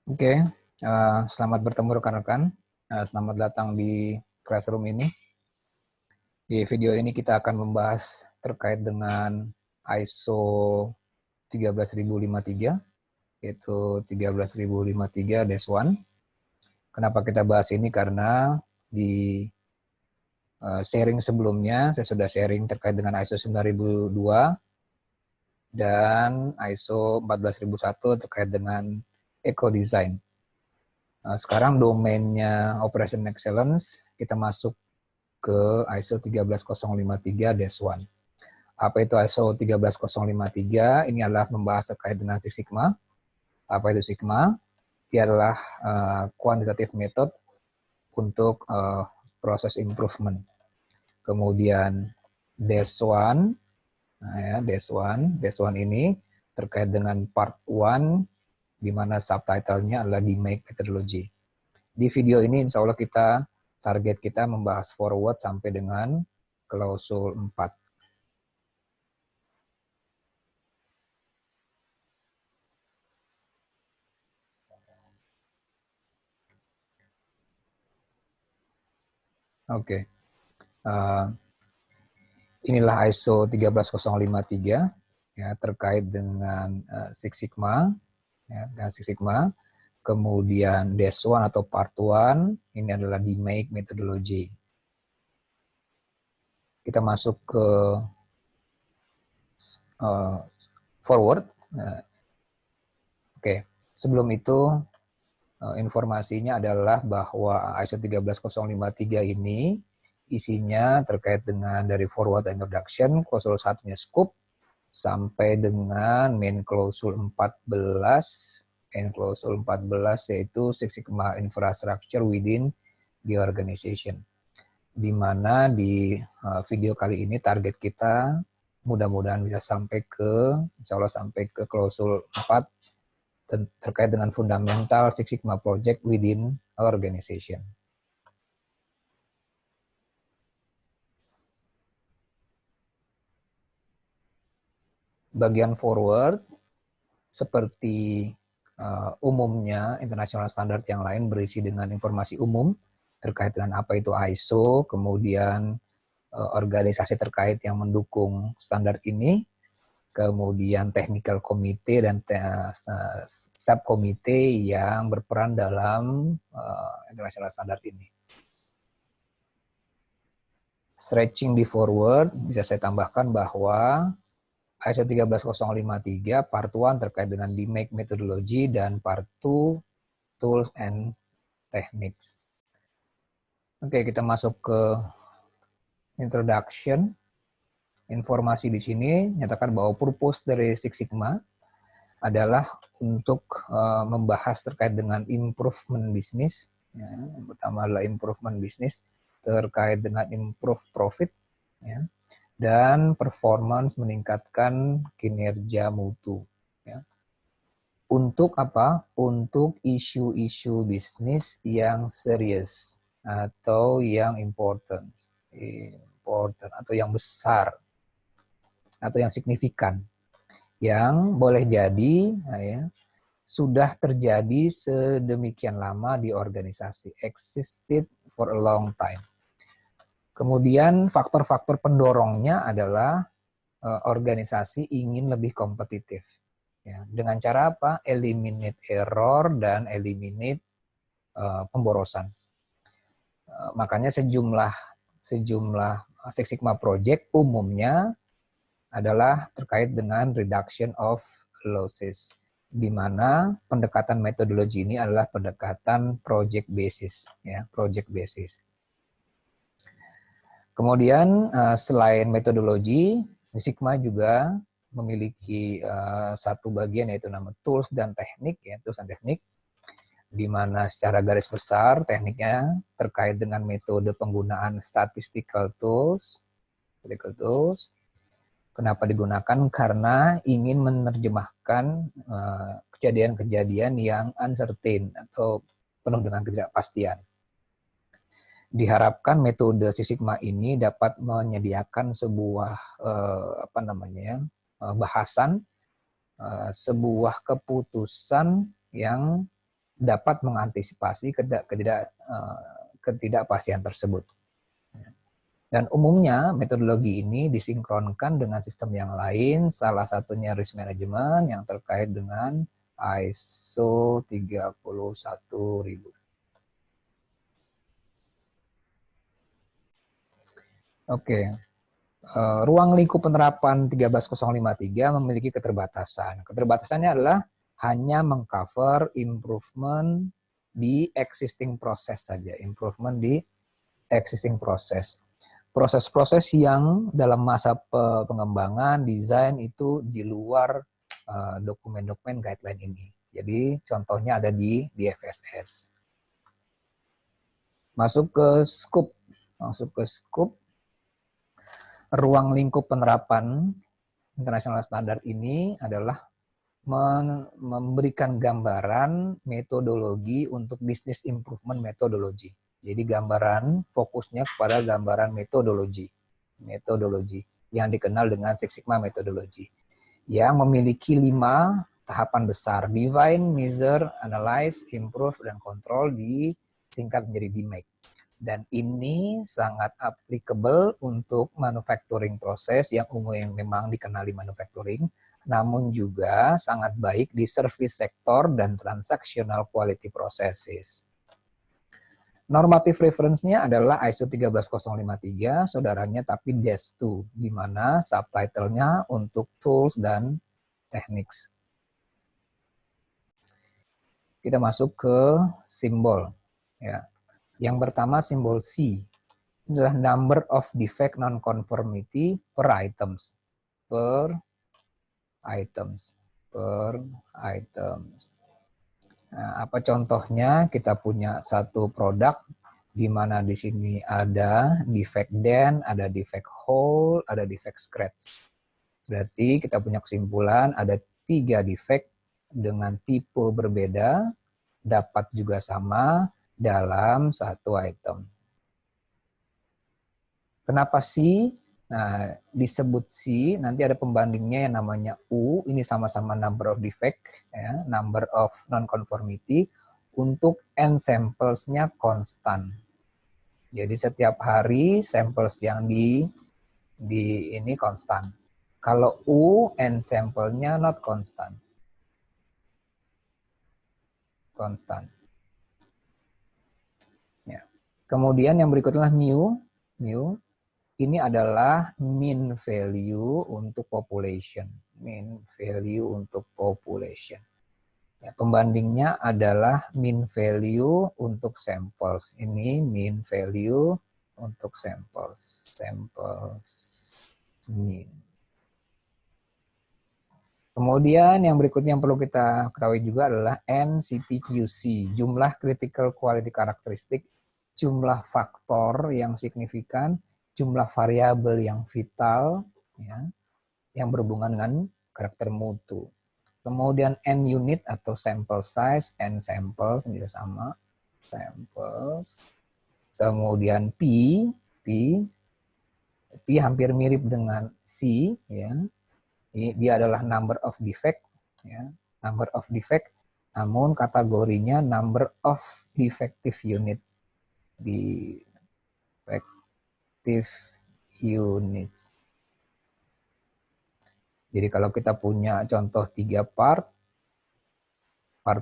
Oke, selamat bertemu rekan-rekan. Selamat datang di Classroom ini. Di video ini kita akan membahas terkait dengan ISO 13053, yaitu 13053-1. Kenapa kita bahas ini? Karena di sharing sebelumnya, saya sudah sharing terkait dengan ISO 9002 dan ISO 14001 terkait dengan eco-design. Sekarang domainnya Operation Excellence, kita masuk ke ISO 13053-1. Apa itu ISO 13053? Ini adalah membahas terkait dengan Six Sigma. Apa itu Sigma? Dia adalah quantitative method untuk proses improvement. Kemudian -1, nah ya, -1 ini terkait dengan part 1, di mana subtitlenya adalah DMake methodology. Di video ini insya Allah target kita membahas forward sampai dengan klausul 4. Oke. Inilah ISO 13053 ya, terkait dengan Six Sigma, ya, dengan Six Sigma. Kemudian -1 atau part 1 ini adalah DMake methodology. Kita masuk ke forward. Oke, sebelum itu informasinya adalah bahwa ISO 13053 ini isinya terkait dengan dari forward introduction, klausul 1-nya scope, sampai dengan main klausul 14, klausul 14 yaitu Six Sigma Infrastructure within the organization. Di mana di video kali ini target kita mudah-mudahan bisa sampai ke, insya Allah sampai ke klausul 4 terkait dengan fundamental Six Sigma project within our organization. Bagian forward, seperti umumnya internasional standar yang lain berisi dengan informasi umum terkait dengan apa itu ISO, kemudian organisasi terkait yang mendukung standar ini, kemudian technical committee dan subcommittee yang berperan dalam international standard ini. Stretching di forward, bisa saya tambahkan bahwa ISO 13053 part 1 terkait dengan DMake methodology dan part 2 tools and techniques. Oke, kita masuk ke introduction. Informasi di sini nyatakan bahwa purpose dari Six Sigma adalah untuk membahas terkait dengan improvement bisnis. Ya, yang pertama adalah improvement bisnis terkait dengan improve profit, ya, dan performance meningkatkan kinerja mutu. Ya. Untuk apa? Untuk isu-isu bisnis yang serius atau yang important atau yang besar atau yang signifikan, yang boleh jadi ya, sudah terjadi sedemikian lama di organisasi, existed for a long time. Kemudian faktor-faktor pendorongnya adalah organisasi ingin lebih kompetitif. Ya, dengan cara apa? Eliminate error dan eliminate pemborosan. Makanya sejumlah Six Sigma project umumnya adalah terkait dengan reduction of losses, di mana pendekatan metodologi ini adalah pendekatan project basis, ya, project basis. Kemudian selain metodologi, Sigma juga memiliki satu bagian yaitu nama tools dan teknik, ya, tools dan teknik, di mana secara garis besar tekniknya terkait dengan metode penggunaan statistical tools. Kenapa digunakan? Karena ingin menerjemahkan kejadian-kejadian yang uncertain atau penuh dengan ketidakpastian. Diharapkan metode Six Sigma ini dapat menyediakan sebuah bahasan, sebuah keputusan yang dapat mengantisipasi ketidakpastian tersebut. Dan umumnya metodologi ini disinkronkan dengan sistem yang lain, salah satunya risk management yang terkait dengan ISO 31000. Oke, ruang lingkup penerapan 13053 memiliki keterbatasan. Keterbatasannya adalah hanya mengcover improvement di existing process saja, improvement di existing process. Proses-proses yang dalam masa pengembangan desain itu di luar dokumen-dokumen guideline ini. Jadi contohnya ada di FSS. Masuk ke scope, ruang lingkup penerapan international standard ini adalah memberikan gambaran metodologi untuk business improvement methodology. Jadi gambaran fokusnya kepada gambaran metodologi yang dikenal dengan Six Sigma methodology, yang memiliki 5 tahapan besar: define, measure, analyze, improve, dan control, disingkat menjadi DMAIC. Dan ini sangat applicable untuk manufacturing proses yang umumnya memang dikenali manufacturing, namun juga sangat baik di service sektor dan transactional quality processes. Normatif reference-nya adalah ISO 13053, saudaranya tapi DES2, di mana subtitle-nya untuk tools dan techniques. Kita masuk ke simbol. Ya. Yang pertama simbol C, adalah number of defect non-conformity per items. Nah, apa contohnya? Kita punya satu produk di mana di sini ada defect dent, ada defect hole, ada defect scratch. Berarti kita punya kesimpulan ada 3 defect dengan tipe berbeda, dapat juga sama dalam satu item. Kenapa sih? Nah, disebut C, nanti ada pembandingnya yang namanya U, ini sama-sama number of defect, ya, number of non-conformity, untuk N samples-nya konstan. Jadi setiap hari samples yang di ini konstan. Kalau U, N sampel-nya not konstan. Ya. Kemudian yang berikutnya mu. Ini adalah mean value untuk population. Ya, pembandingnya adalah mean value untuk samples. Ini mean value untuk samples mean. Kemudian yang berikutnya yang perlu kita ketahui juga adalah NCTQC, jumlah critical quality characteristic, jumlah faktor yang signifikan, jumlah variabel yang vital, ya, yang berhubungan dengan karakter mutu. Kemudian N unit atau sample size, N samples juga sama, samples. Kemudian P hampir mirip dengan C, ya. Dia adalah number of defect, ya, number of defect, namun kategorinya number of defective unit, units. Jadi kalau kita punya contoh 3 part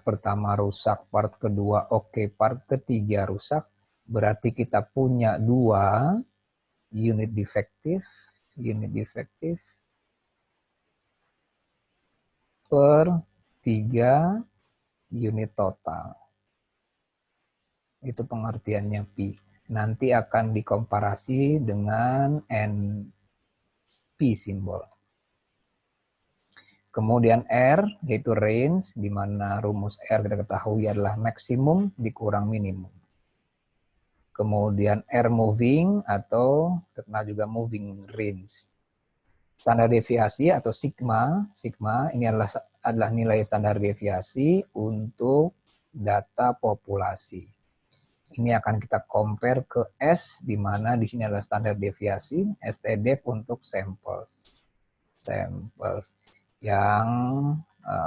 pertama rusak, part kedua oke, part ketiga rusak, berarti kita punya 2 unit defektif per 3 unit total. Itu pengertiannya P. Nanti akan dikomparasi dengan NP simbol. Kemudian R, yaitu range, di mana rumus R kita ketahui adalah maksimum dikurang minimum. Kemudian R moving atau terkenal juga moving range. Standar deviasi atau sigma ini adalah nilai standar deviasi untuk data populasi. Ini akan kita compare ke S, di mana di sini adalah standar deviasi, STDEV untuk samples. Yang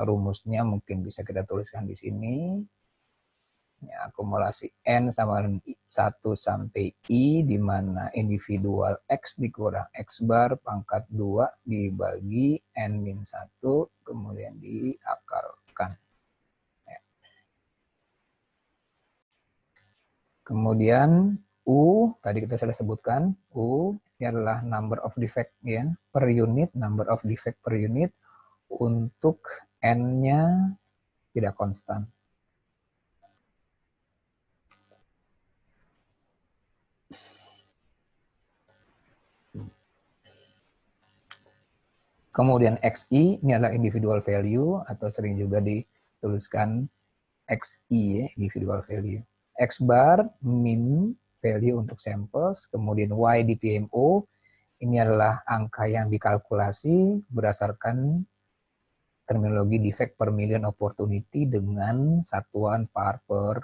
rumusnya mungkin bisa kita tuliskan di sini. Ya, akumulasi N sama 1 sampai I, di mana individual X dikurang X bar pangkat 2 dibagi N-1, kemudian diakarkan. Ya. Kemudian U, tadi kita sudah sebutkan, U ini adalah number of defect ya, per unit, number of defect per unit, untuk N-nya tidak konstan. Kemudian XI ini adalah individual value, atau sering juga dituliskan XI, individual value. X bar, mean value untuk samples. Kemudian Y di PMO, ini adalah angka yang dikalkulasi berdasarkan terminologi defect per million opportunity dengan satuan par per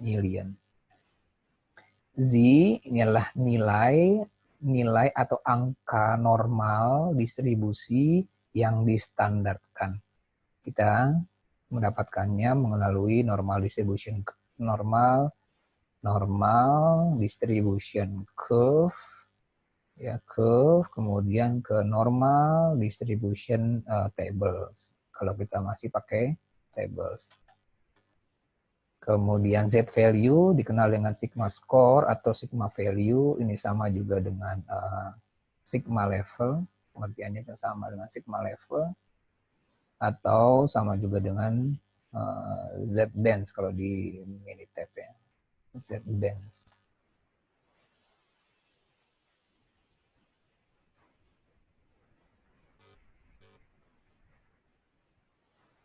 million. Z, ini adalah nilai atau angka normal distribusi yang distandarkan. Kita mendapatkannya melalui normal distribution curve, ya, kemudian ke normal distribution tables kalau kita masih pakai tables. Kemudian Z value dikenal dengan sigma score atau sigma value, ini sama juga dengan sigma level, pengertiannya sama dengan sigma level, atau sama juga dengan Z bands kalau di Minitab ya, Z bands.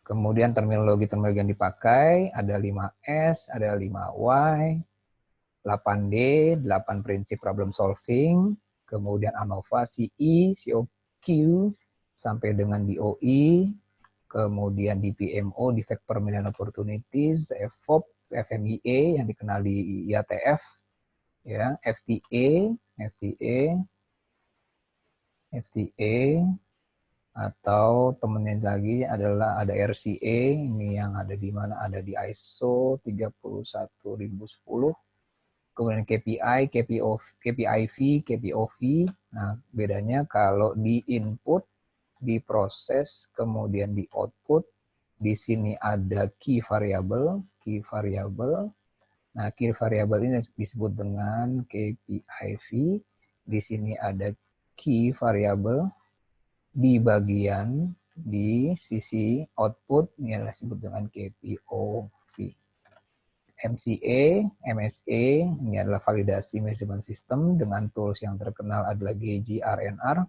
Kemudian terminologi yang dipakai ada 5S, ada 5Y, 8D, 8 prinsip problem solving, kemudian ANOVA, CE, COQ, sampai dengan DOE, kemudian DPMO, Defect per Million Opportunities, FOP, FMEA yang dikenal di IATF, ya, FTA, atau temennya lagi adalah ada RCA, ini yang ada di mana, ada di ISO 31010, kemudian KPI, KPIV, KPOV. Nah, bedanya kalau di input, di proses, kemudian di output, di sini ada key variable. Nah, key variable ini disebut dengan KPIV. Di sini ada key variable. Di bagian di sisi output ini adalah disebut dengan KPOV. MSA ini adalah validasi measurement system dengan tools yang terkenal adalah GGRNR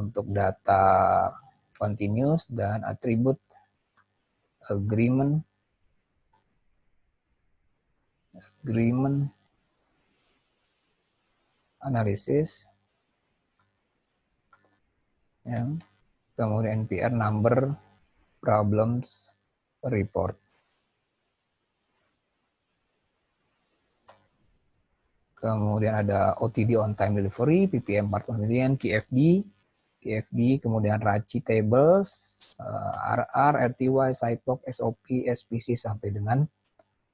untuk data continuous dan attribute agreement analysis, ya. Kemudian NPR, number problems report. Kemudian ada OTD, on time delivery, PPM part per million, KFD, kemudian RACI tables, RR, RTY, SIPOC, SOP, SPC, sampai dengan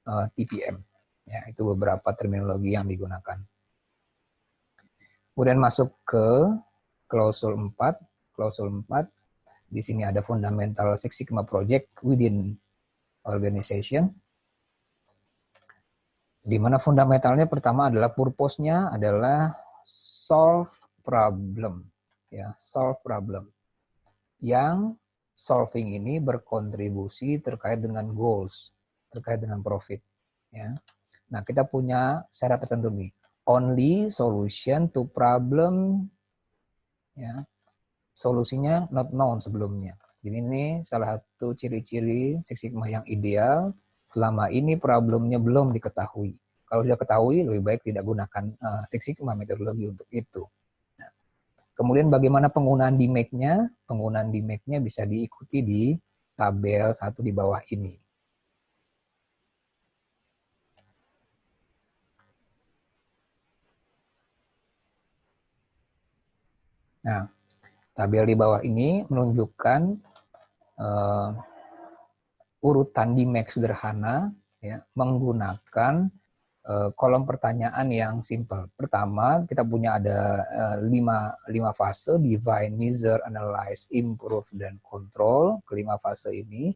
TPM. Ya, itu beberapa terminologi yang digunakan. Kemudian masuk ke klausul 4. Di sini ada fundamental Six Sigma project within organization. Di mana fundamentalnya pertama adalah purpose-nya adalah solve problem. Ya, solve problem. Yang solving ini berkontribusi terkait dengan goals, terkait dengan profit. Ya. Nah, kita punya syarat tertentu nih. Only solution to problem, ya, solusinya not known sebelumnya. Jadi ini salah satu ciri-ciri Six Sigma yang ideal. Selama ini problemnya belum diketahui. Kalau sudah ketahui, lebih baik tidak gunakan Six Sigma metodologi untuk itu. Nah, kemudian bagaimana penggunaan DMAIC-nya? Penggunaan DMAIC-nya bisa diikuti di tabel 1 di bawah ini. Nah, tabel di bawah ini menunjukkan urutan DMAIC sederhana ya, menggunakan kolom pertanyaan yang simple. Pertama, kita punya ada 5 fase: define, measure, analyze, improve, dan control. Kelima fase ini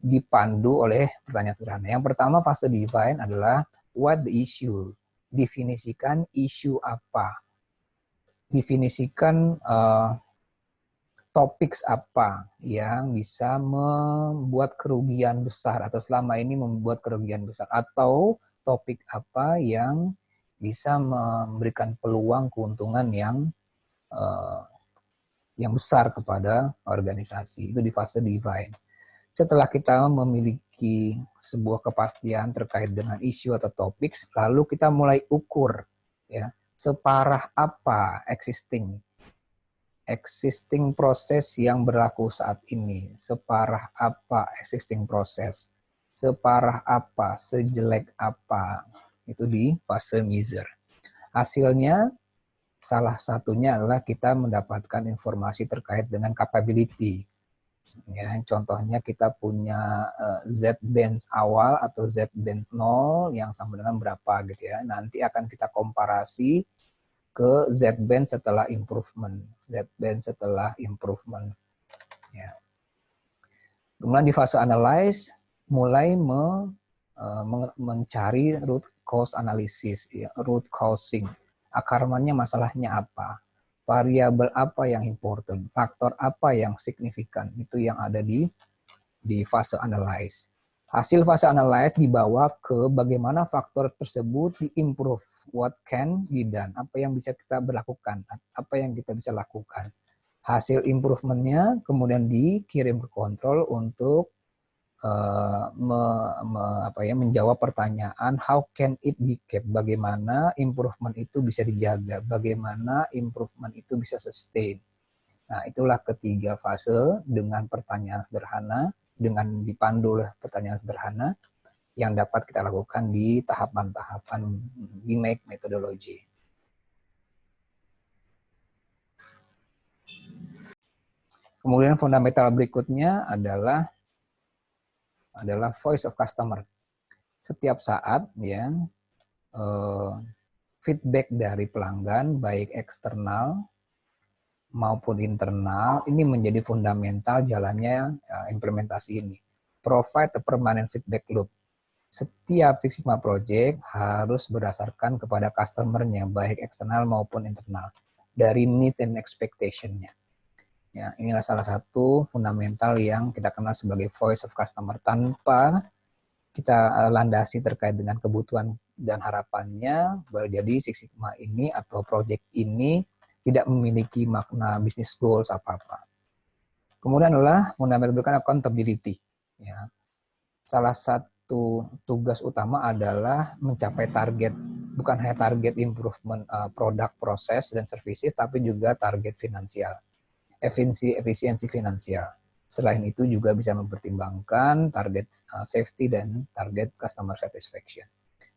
dipandu oleh pertanyaan sederhana. Yang pertama, fase define adalah what the issue. Definisikan isu apa. Definisikan topik apa yang bisa membuat kerugian besar atau selama ini membuat kerugian besar, atau topik apa yang bisa memberikan peluang keuntungan yang besar kepada organisasi. Itu di fase define. Setelah kita memiliki sebuah kepastian terkait dengan isu atau topik, lalu kita mulai ukur, ya, separah apa existing proses yang berlaku saat ini, separah apa existing proses, separah apa, sejelek apa. Itu di fase measure. Hasilnya salah satunya adalah kita mendapatkan informasi terkait dengan capability. Ya, contohnya kita punya Z-bench awal atau Z-bench 0 yang sama dengan berapa gitu ya. Nanti akan kita komparasi ke Z-bench setelah improvement, Z-bench setelah improvement. Ya. Kemudian di fase analyze mulai mencari root cause analysis, ya, root causing. Akarnya masalahnya apa? Variabel apa yang important? Faktor apa yang signifikan? Itu yang ada di fase analyze. Hasil fase analyze dibawa ke bagaimana faktor tersebut diimprove. What can be done? Apa yang bisa kita berlakukan? Apa yang kita bisa lakukan? Hasil improvementnya kemudian dikirim ke kontrol untuk menjawab pertanyaan how can it be kept? Bagaimana improvement itu bisa dijaga? Bagaimana improvement itu bisa sustain? Nah, itulah ketiga fase dengan pertanyaan sederhana, dengan dipandu oleh pertanyaan sederhana yang dapat kita lakukan di tahapan-tahapan di make methodology. Kemudian fundamental berikutnya adalah voice of customer. Setiap saat ya feedback dari pelanggan baik eksternal maupun internal ini menjadi fundamental jalannya implementasi ini. Provide a permanent feedback loop. Setiap Six Sigma project harus berdasarkan kepada customer-nya, baik eksternal maupun internal, dari needs and expectation-nya. Ya, inilah salah satu fundamental yang kita kenal sebagai voice of customer. Tanpa kita landasi terkait dengan kebutuhan dan harapannya, boleh jadi Six Sigma ini atau project ini tidak memiliki makna bisnis goals apa-apa. Kemudian adalah fundamental berikutnya accountability. Ya. Salah satu tugas utama adalah mencapai target, bukan hanya target improvement produk, proses, dan services, tapi juga target finansial, efisiensi finansial. Selain itu juga bisa mempertimbangkan target safety dan target customer satisfaction.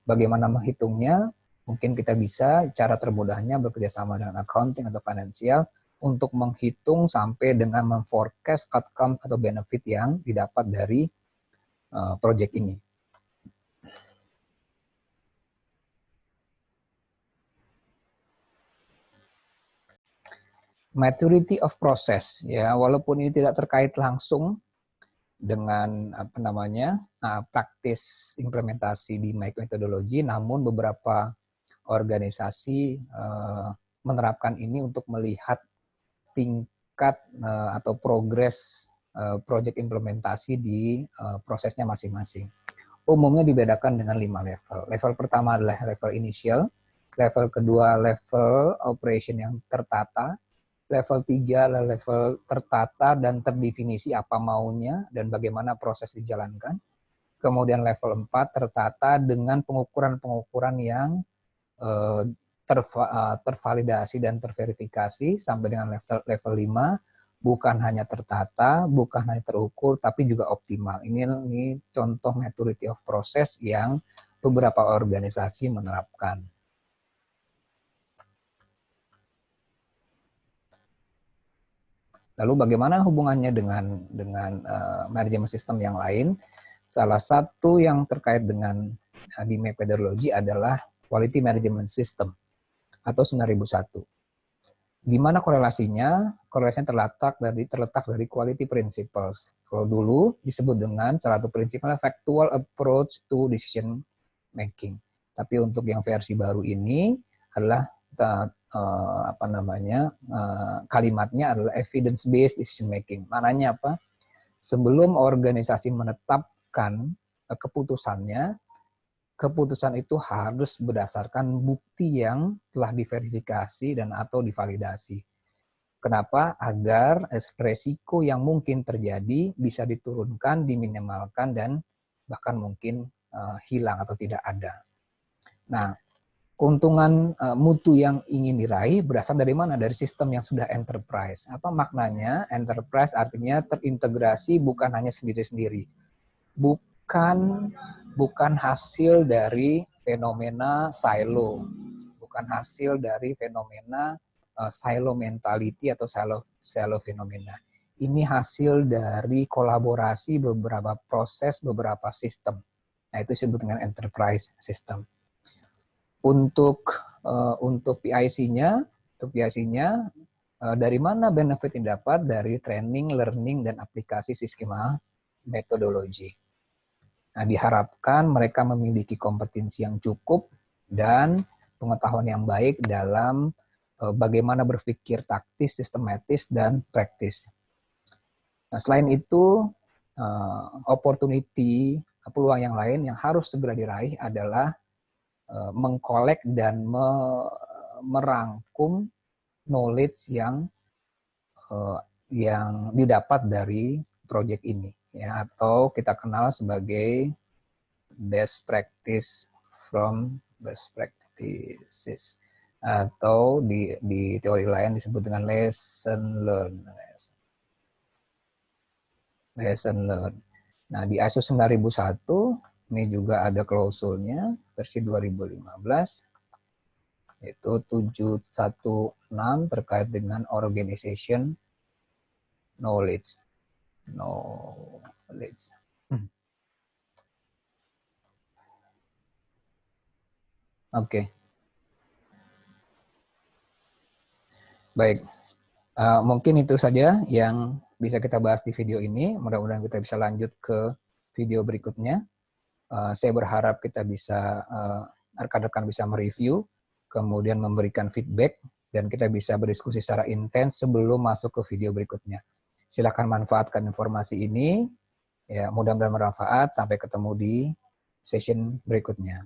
Bagaimana menghitungnya? Mungkin kita bisa, cara termudahnya bekerjasama dengan accounting atau financial untuk menghitung sampai dengan memforecast outcome atau benefit yang didapat dari project ini. Maturity of process, ya, walaupun ini tidak terkait langsung dengan praktis implementasi di Mike Methodology, namun beberapa organisasi menerapkan ini untuk melihat tingkat atau progres project implementasi di prosesnya masing-masing. Umumnya dibedakan dengan 5 level. Level pertama adalah level initial, level kedua level operation yang tertata, level 3 adalah level tertata dan terdefinisi apa maunya dan bagaimana proses dijalankan. Kemudian level 4 tertata dengan pengukuran-pengukuran yang tervalidasi dan terverifikasi, sampai dengan level 5 bukan hanya tertata, bukan hanya terukur, tapi juga optimal. Ini contoh maturity of process yang beberapa organisasi menerapkan. Lalu bagaimana hubungannya dengan manajemen sistem yang lain? Salah satu yang terkait dengan di metodologi adalah Quality Management System atau 9001. Di mana korelasinya? Korelasinya terletak dari quality principles. Kalau dulu disebut dengan salah satu prinsipnya factual approach to decision making. Tapi untuk yang versi baru ini adalah kalimatnya adalah evidence based decision making. Maknanya apa? Sebelum organisasi menetapkan keputusannya, keputusan itu harus berdasarkan bukti yang telah diverifikasi dan atau divalidasi. Kenapa? Agar resiko yang mungkin terjadi bisa diturunkan, diminimalkan, dan bahkan mungkin hilang atau tidak ada. Nah, keuntungan mutu yang ingin diraih berasal dari mana? Dari sistem yang sudah enterprise. Apa maknanya? Enterprise artinya terintegrasi, bukan hanya sendiri-sendiri. Bukan hasil dari fenomena silo, bukan hasil dari fenomena silo mentality atau silo fenomena. Ini hasil dari kolaborasi beberapa proses, beberapa sistem. Nah, itu disebut dengan enterprise system. Untuk PIC-nya, dari mana benefit yang dapat? Dari training, learning, dan aplikasi skema metodologi. Nah, diharapkan mereka memiliki kompetensi yang cukup dan pengetahuan yang baik dalam bagaimana berpikir taktis, sistematis, dan praktis. Nah, selain itu, peluang yang lain yang harus segera diraih adalah mengkolek dan merangkum knowledge yang didapat dari proyek ini, ya, atau kita kenal sebagai best practice from best practices, atau di teori lain disebut dengan lesson learned. Nah, di ISO 9001 ini juga ada klausulnya versi 2015, yaitu 716 terkait dengan organization knowledge. Oke. Baik. Mungkin itu saja yang bisa kita bahas di video ini. Mudah-mudahan kita bisa lanjut ke video berikutnya. Saya berharap kita bisa, rekan-rekan bisa mereview, kemudian memberikan feedback, dan kita bisa berdiskusi secara intens sebelum masuk ke video berikutnya. Silakan manfaatkan informasi ini. Ya, mudah-mudahan bermanfaat. Sampai ketemu di session berikutnya.